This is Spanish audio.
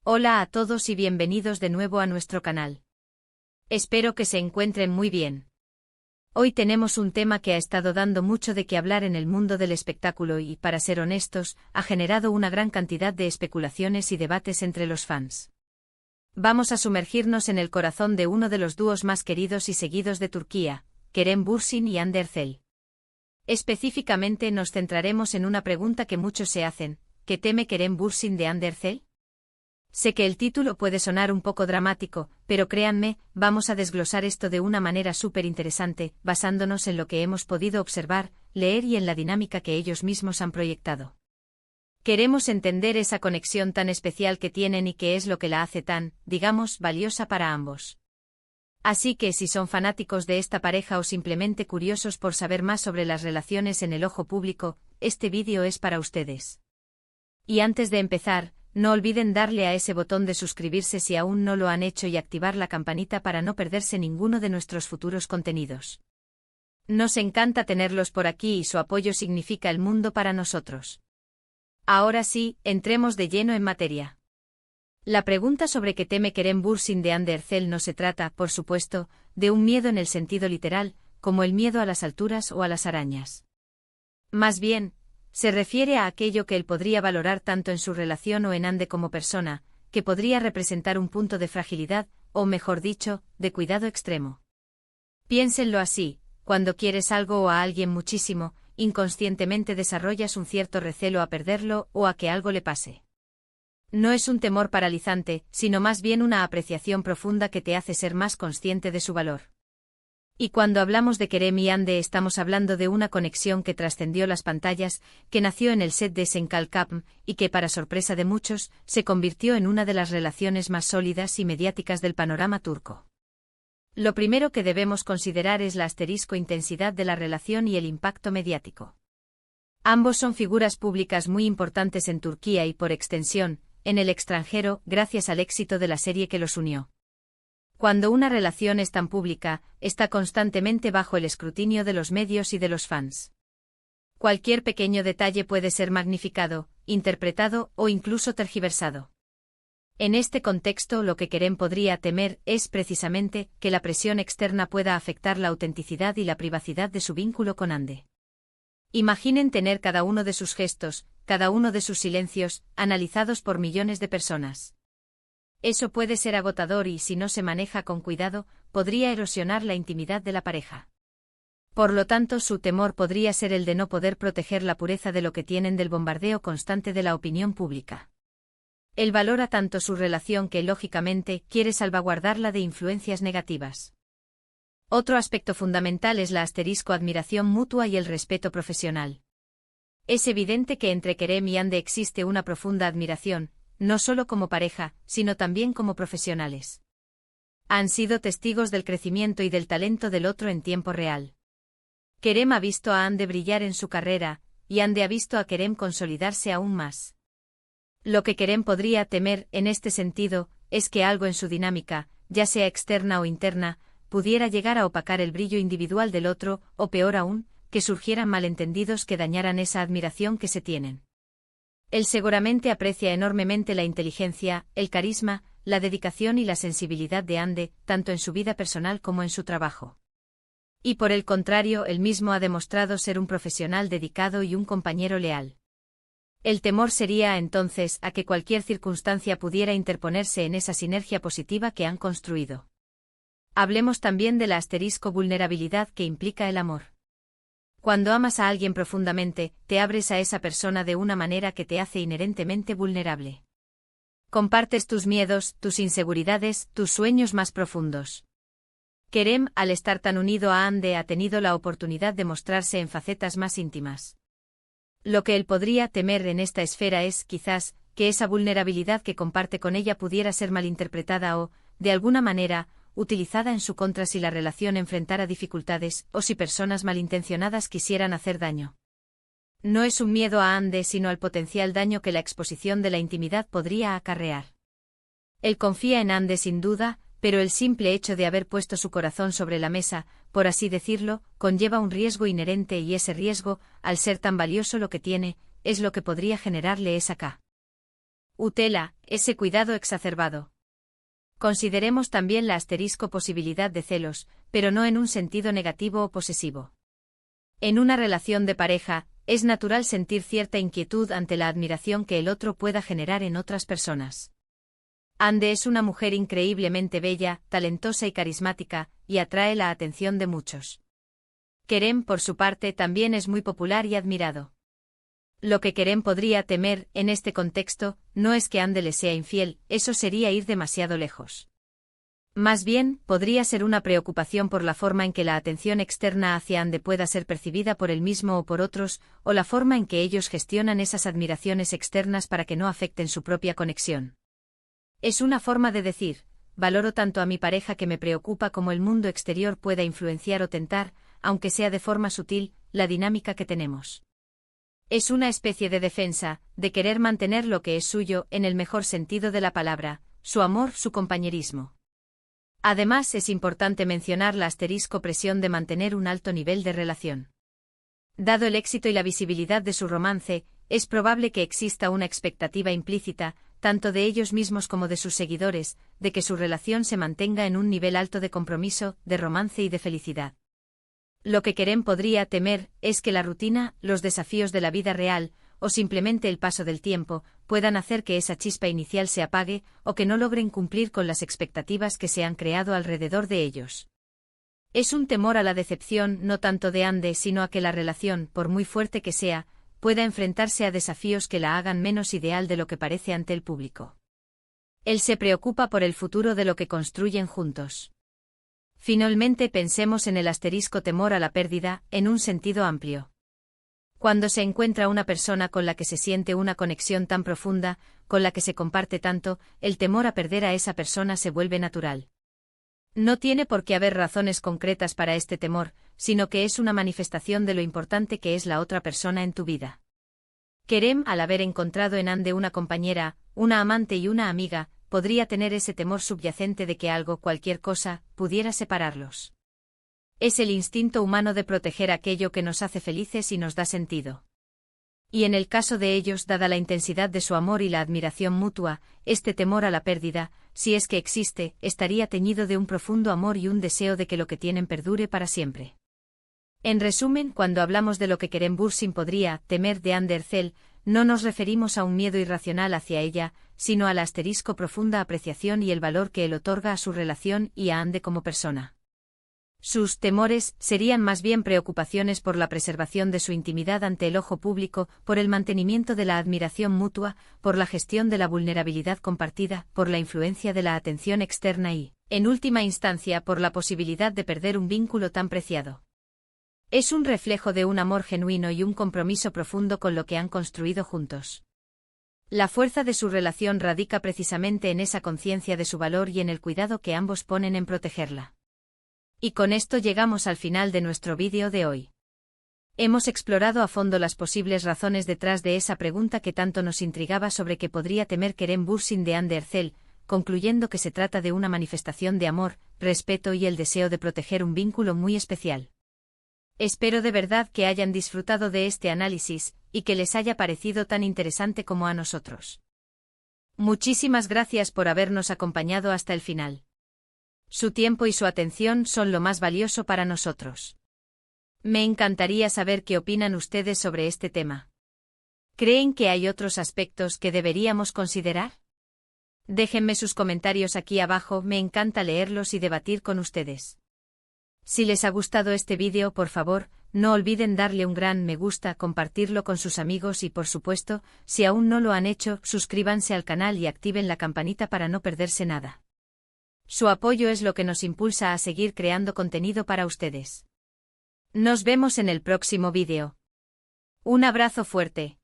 Hola a todos y bienvenidos de nuevo a nuestro canal. Espero que se encuentren muy bien. Hoy tenemos un tema que ha estado dando mucho de qué hablar en el mundo del espectáculo y, para ser honestos, ha generado una gran cantidad de especulaciones y debates entre los fans. Vamos a sumergirnos en el corazón de uno de los dúos más queridos y seguidos de Turquía, Kerem Bürsin y Hande Erçel. Específicamente nos centraremos en una pregunta que muchos se hacen: ¿qué teme Kerem Bürsin de Hande Erçel? Sé que el título puede sonar un poco dramático, pero créanme, vamos a desglosar esto de una manera súper interesante, basándonos en lo que hemos podido observar, leer y en la dinámica que ellos mismos han proyectado. Queremos entender esa conexión tan especial que tienen y qué es lo que la hace tan, digamos, valiosa para ambos. Así que si son fanáticos de esta pareja o simplemente curiosos por saber más sobre las relaciones en el ojo público, este vídeo es para ustedes. Y antes de empezar, no olviden darle a ese botón de suscribirse si aún no lo han hecho y activar la campanita para no perderse ninguno de nuestros futuros contenidos. Nos encanta tenerlos por aquí y su apoyo significa el mundo para nosotros. Ahora sí, entremos de lleno en materia. La pregunta sobre qué teme Kerem Bürsin de Hande Erçel no se trata, por supuesto, de un miedo en el sentido literal, como el miedo a las alturas o a las arañas. Más bien, se refiere a aquello que él podría valorar tanto en su relación o en Hande como persona, que podría representar un punto de fragilidad, o mejor dicho, de cuidado extremo. Piénsenlo así: cuando quieres algo o a alguien muchísimo, inconscientemente desarrollas un cierto recelo a perderlo o a que algo le pase. No es un temor paralizante, sino más bien una apreciación profunda que te hace ser más consciente de su valor. Y cuando hablamos de Kerem y Hande estamos hablando de una conexión que trascendió las pantallas, que nació en el set de Senkalkapm, y que, para sorpresa de muchos, se convirtió en una de las relaciones más sólidas y mediáticas del panorama turco. Lo primero que debemos considerar es la intensidad de la relación y el impacto mediático. Ambos son figuras públicas muy importantes en Turquía y, por extensión, en el extranjero, gracias al éxito de la serie que los unió. Cuando una relación es tan pública, está constantemente bajo el escrutinio de los medios y de los fans. Cualquier pequeño detalle puede ser magnificado, interpretado o incluso tergiversado. En este contexto, lo que Kerem podría temer es precisamente que la presión externa pueda afectar la autenticidad y la privacidad de su vínculo con Hande. Imaginen tener cada uno de sus gestos, cada uno de sus silencios, analizados por millones de personas. Eso puede ser agotador y, si no se maneja con cuidado, podría erosionar la intimidad de la pareja. Por lo tanto, su temor podría ser el de no poder proteger la pureza de lo que tienen del bombardeo constante de la opinión pública. Él valora tanto su relación que, lógicamente, quiere salvaguardarla de influencias negativas. Otro aspecto fundamental es la admiración mutua y el respeto profesional. Es evidente que entre Kerem y Hande existe una profunda admiración, no solo como pareja, sino también como profesionales. Han sido testigos del crecimiento y del talento del otro en tiempo real. Kerem ha visto a Hande brillar en su carrera, y Hande ha visto a Kerem consolidarse aún más. Lo que Kerem podría temer, en este sentido, es que algo en su dinámica, ya sea externa o interna, pudiera llegar a opacar el brillo individual del otro, o peor aún, que surgieran malentendidos que dañaran esa admiración que se tienen. Él seguramente aprecia enormemente la inteligencia, el carisma, la dedicación y la sensibilidad de Hande, tanto en su vida personal como en su trabajo. Y por el contrario, él mismo ha demostrado ser un profesional dedicado y un compañero leal. El temor sería, entonces, a que cualquier circunstancia pudiera interponerse en esa sinergia positiva que han construido. Hablemos también de la vulnerabilidad que implica el amor. Cuando amas a alguien profundamente, te abres a esa persona de una manera que te hace inherentemente vulnerable. Compartes tus miedos, tus inseguridades, tus sueños más profundos. Kerem, al estar tan unido a Hande, ha tenido la oportunidad de mostrarse en facetas más íntimas. Lo que él podría temer en esta esfera es, quizás, que esa vulnerabilidad que comparte con ella pudiera ser malinterpretada o, de alguna manera, utilizada en su contra si la relación enfrentara dificultades, o si personas malintencionadas quisieran hacer daño. No es un miedo a Hande sino al potencial daño que la exposición de la intimidad podría acarrear. Él confía en Hande sin duda, pero el simple hecho de haber puesto su corazón sobre la mesa, por así decirlo, conlleva un riesgo inherente y ese riesgo, al ser tan valioso lo que tiene, es lo que podría generarle esa Utela, ese cuidado exacerbado. Consideremos también la asterisco posibilidad de celos, pero no en un sentido negativo o posesivo. En una relación de pareja, es natural sentir cierta inquietud ante la admiración que el otro pueda generar en otras personas. Ande es una mujer increíblemente bella, talentosa y carismática, y atrae la atención de muchos. Kerem, por su parte, también es muy popular y admirado. Lo que Kerem podría temer, en este contexto, no es que Ande le sea infiel, eso sería ir demasiado lejos. Más bien, podría ser una preocupación por la forma en que la atención externa hacia Ande pueda ser percibida por él mismo o por otros, o la forma en que ellos gestionan esas admiraciones externas para que no afecten su propia conexión. Es una forma de decir, valoro tanto a mi pareja que me preocupa cómo el mundo exterior pueda influenciar o tentar, aunque sea de forma sutil, la dinámica que tenemos. Es una especie de defensa, de querer mantener lo que es suyo, en el mejor sentido de la palabra, su amor, su compañerismo. Además, es importante mencionar la asterisco presión de mantener un alto nivel de relación. Dado el éxito y la visibilidad de su romance, es probable que exista una expectativa implícita, tanto de ellos mismos como de sus seguidores, de que su relación se mantenga en un nivel alto de compromiso, de romance y de felicidad. Lo que Kerem podría temer es que la rutina, los desafíos de la vida real, o simplemente el paso del tiempo, puedan hacer que esa chispa inicial se apague, o que no logren cumplir con las expectativas que se han creado alrededor de ellos. Es un temor a la decepción no tanto de Ande sino a que la relación, por muy fuerte que sea, pueda enfrentarse a desafíos que la hagan menos ideal de lo que parece ante el público. Él se preocupa por el futuro de lo que construyen juntos. Finalmente pensemos en el asterisco temor a la pérdida, en un sentido amplio. Cuando se encuentra una persona con la que se siente una conexión tan profunda, con la que se comparte tanto, el temor a perder a esa persona se vuelve natural. No tiene por qué haber razones concretas para este temor, sino que es una manifestación de lo importante que es la otra persona en tu vida. Kerem, al haber encontrado en Ande una compañera, una amante y una amiga, podría tener ese temor subyacente de que algo, cualquier cosa, pudiera separarlos. Es el instinto humano de proteger aquello que nos hace felices y nos da sentido. Y en el caso de ellos, dada la intensidad de su amor y la admiración mutua, este temor a la pérdida, si es que existe, estaría teñido de un profundo amor y un deseo de que lo que tienen perdure para siempre. En resumen, cuando hablamos de lo que Kerem Bürsin podría temer de Ande Erçel, no nos referimos a un miedo irracional hacia ella, sino a la asterisco profunda apreciación y el valor que él otorga a su relación y a Ande como persona. Sus temores serían más bien preocupaciones por la preservación de su intimidad ante el ojo público, por el mantenimiento de la admiración mutua, por la gestión de la vulnerabilidad compartida, por la influencia de la atención externa y, en última instancia, por la posibilidad de perder un vínculo tan preciado. Es un reflejo de un amor genuino y un compromiso profundo con lo que han construido juntos. La fuerza de su relación radica precisamente en esa conciencia de su valor y en el cuidado que ambos ponen en protegerla. Y con esto llegamos al final de nuestro vídeo de hoy. Hemos explorado a fondo las posibles razones detrás de esa pregunta que tanto nos intrigaba sobre qué podría temer Kerem Bürsin de Ande Erçel, concluyendo que se trata de una manifestación de amor, respeto y el deseo de proteger un vínculo muy especial. Espero de verdad que hayan disfrutado de este análisis, y que les haya parecido tan interesante como a nosotros. Muchísimas gracias por habernos acompañado hasta el final. Su tiempo y su atención son lo más valioso para nosotros. Me encantaría saber qué opinan ustedes sobre este tema. ¿Creen que hay otros aspectos que deberíamos considerar? Déjenme sus comentarios aquí abajo, me encanta leerlos y debatir con ustedes. Si les ha gustado este vídeo, por favor, no olviden darle un gran me gusta, compartirlo con sus amigos y por supuesto, si aún no lo han hecho, suscríbanse al canal y activen la campanita para no perderse nada. Su apoyo es lo que nos impulsa a seguir creando contenido para ustedes. Nos vemos en el próximo vídeo. Un abrazo fuerte.